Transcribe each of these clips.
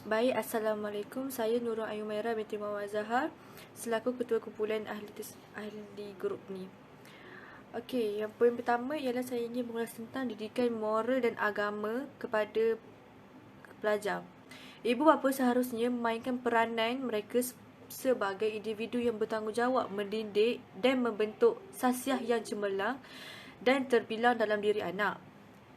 Baik, Assalamualaikum. Saya Nurul Ayumaira binti Muhammad Zahar selaku Ketua Kumpulan ahli grup ni. Okey, yang poin pertama ialah saya ingin mengulas tentang didikan moral dan agama kepada pelajar. Ibu bapa seharusnya memainkan peranan mereka sebagai individu yang bertanggungjawab mendidik dan membentuk sasiah yang cemerlang dan terbilang dalam diri anak.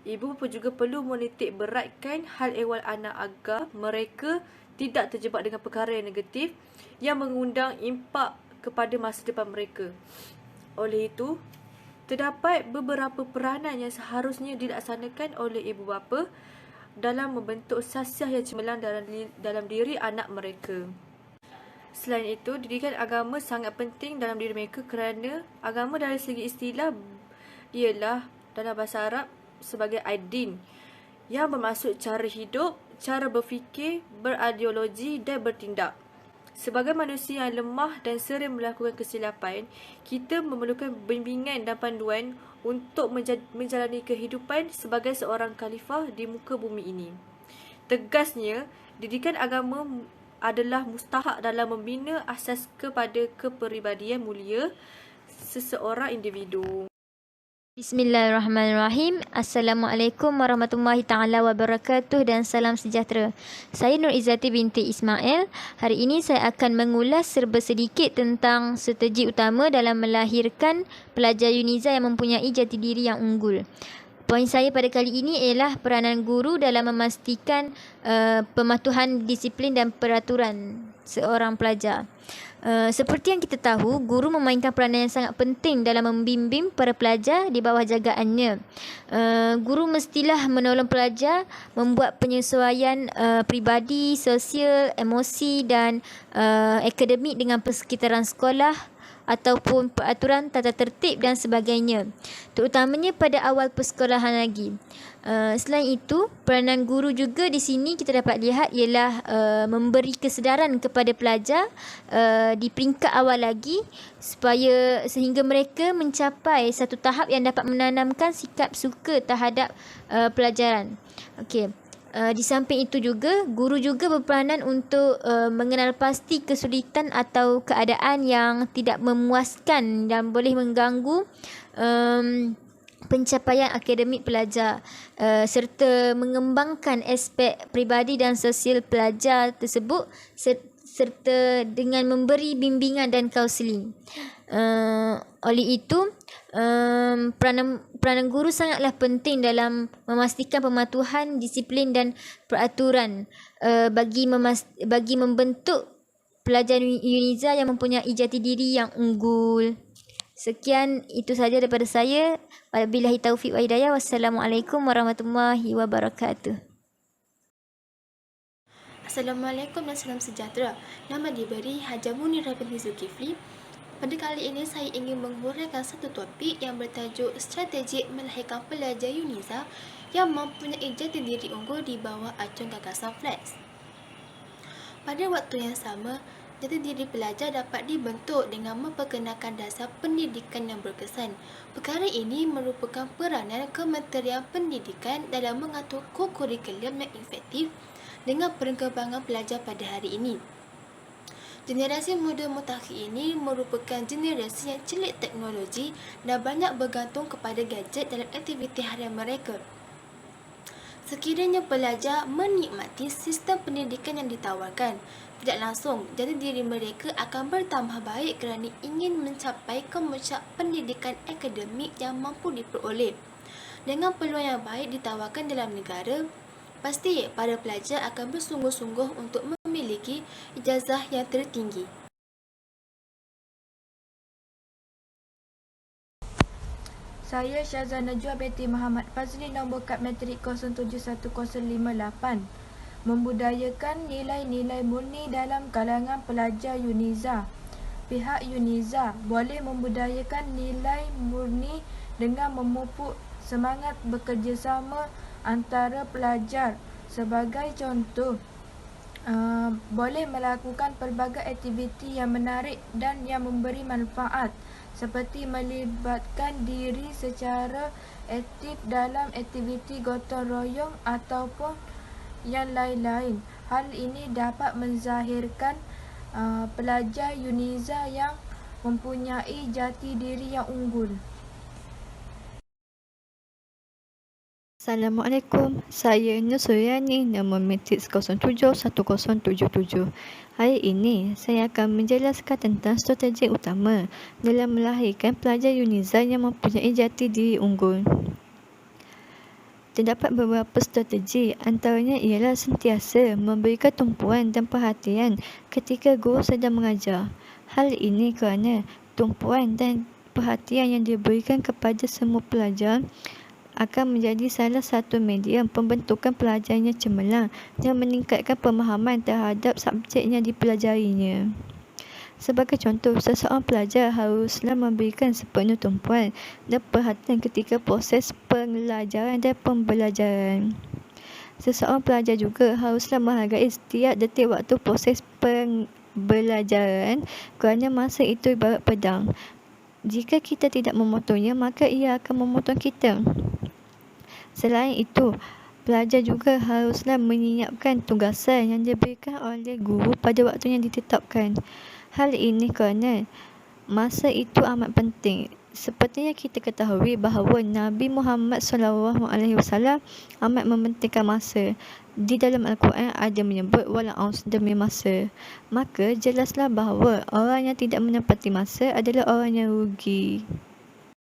Ibu bapa juga perlu menitik beratkan hal ehwal anak agar mereka tidak terjebak dengan perkara yang negatif yang mengundang impak kepada masa depan mereka. Oleh itu, terdapat beberapa peranan yang seharusnya dilaksanakan oleh ibu bapa dalam membentuk sasiah yang cemerlang dalam diri anak mereka. Selain itu, didikan agama sangat penting dalam diri mereka kerana agama dari segi istilah ialah dalam bahasa Arab sebagai ad-din yang bermaksud cara hidup, cara berfikir, berideologi dan bertindak. Sebagai manusia yang lemah dan sering melakukan kesilapan, kita memerlukan bimbingan dan panduan untuk menjalani kehidupan sebagai seorang khalifah di muka bumi ini. Tegasnya, didikan agama adalah mustahak dalam membina asas kepada kepribadian mulia seseorang individu. Bismillahirrahmanirrahim. Assalamualaikum warahmatullahi ta'ala wabarakatuh dan salam sejahtera. Saya Nur Izzati binti Ismail. Hari ini saya akan mengulas serba sedikit tentang strategi utama dalam melahirkan pelajar Uniza yang mempunyai jati diri yang unggul. Poin saya pada kali ini ialah peranan guru dalam memastikan pematuhan disiplin dan peraturan seorang pelajar. Seperti yang kita tahu, guru memainkan peranan yang sangat penting dalam membimbing para pelajar di bawah jagaannya. Guru mestilah menolong pelajar membuat penyesuaian peribadi, sosial, emosi dan akademik dengan persekitaran sekolah ataupun peraturan tata tertib dan sebagainya, terutamanya pada awal persekolahan lagi. Selain itu, peranan guru juga di sini kita dapat lihat ialah memberi kesedaran kepada pelajar di peringkat awal lagi sehingga mereka mencapai satu tahap yang dapat menanamkan sikap suka terhadap pelajaran. Okey. Di samping itu juga, guru juga berperanan untuk mengenal pasti kesulitan atau keadaan yang tidak memuaskan dan boleh mengganggu pencapaian akademik pelajar serta mengembangkan aspek peribadi dan sosial pelajar tersebut serta dengan memberi bimbingan dan kaunseling. Oleh itu, peranan guru sangatlah penting dalam memastikan pematuhan disiplin dan peraturan bagi membentuk pelajar Uniza yang mempunyai jati diri yang unggul. Sekian, itu sahaja daripada saya. Wabillahi taufiq wa hidayah. Wassalamualaikum warahmatullahi wabarakatuh. Assalamualaikum dan salam sejahtera. Nama diberi Hajar Munirah binti Zulkifli. Pada kali ini saya ingin menghuraikan satu topik yang bertajuk strategi melahirkan pelajar Uniza yang mempunyai jati diri unggul di bawah acuan gagasan Flex. Pada waktu yang sama, jati diri pelajar dapat dibentuk dengan memperkenalkan dasar pendidikan yang berkesan. Perkara ini merupakan peranan Kementerian Pendidikan dalam mengatur kurikulum yang efektif dengan perkembangan pelajar pada hari ini. Generasi muda mutakhir ini merupakan generasi yang celik teknologi dan banyak bergantung kepada gadget dalam aktiviti harian mereka. Sekiranya pelajar menikmati sistem pendidikan yang ditawarkan, tidak langsung jati diri mereka akan bertambah baik kerana ingin mencapai kemuncak pendidikan akademik yang mampu diperoleh. Dengan peluang yang baik ditawarkan dalam negara, pasti para pelajar akan bersungguh-sungguh untuk memiliki ijazah yang tertinggi. Saya Syazah Najwa binti Muhammad Fazli, nombor kad matrik 071058. Membudayakan nilai-nilai murni dalam kalangan pelajar Uniza. Pihak Uniza boleh membudayakan nilai murni dengan memupuk semangat bekerjasama antara pelajar. Sebagai contoh, boleh melakukan pelbagai aktiviti yang menarik dan yang memberi manfaat, seperti melibatkan diri secara aktif dalam aktiviti gotong royong ataupun yang lain-lain. Hal ini dapat menzahirkan pelajar Yuniza yang mempunyai jati diri yang unggul. Assalamualaikum, saya Nur Suryani, nombor matriks 071077. Hari ini, saya akan menjelaskan tentang strategi utama dalam melahirkan pelajar Yuniza yang mempunyai jati diri unggul. Terdapat beberapa strategi, antaranya ialah sentiasa memberikan tumpuan dan perhatian ketika guru sedang mengajar. Hal ini kerana tumpuan dan perhatian yang diberikan kepada semua pelajar akan menjadi salah satu medium pembentukan pelajarnya cemerlang dan meningkatkan pemahaman terhadap subjek yang dipelajarinya. Sebagai contoh, seseorang pelajar haruslah memberikan sepenuh tumpuan dan perhatian ketika proses pembelajaran dan pembelajaran. Seseorang pelajar juga haruslah menghargai setiap detik waktu proses pembelajaran kerana masa itu ibarat pedang. Jika kita tidak memotongnya, maka ia akan memotong kita. Selain itu, pelajar juga haruslah menyiapkan tugasan yang diberikan oleh guru pada waktu yang ditetapkan. Hal ini kerana masa itu amat penting. Seperti yang kita ketahui bahawa Nabi Muhammad SAW amat mementingkan masa. Di dalam Al-Quran ada menyebut wala'us demi masa. Maka jelaslah bahawa orang yang tidak menepati masa adalah orang yang rugi.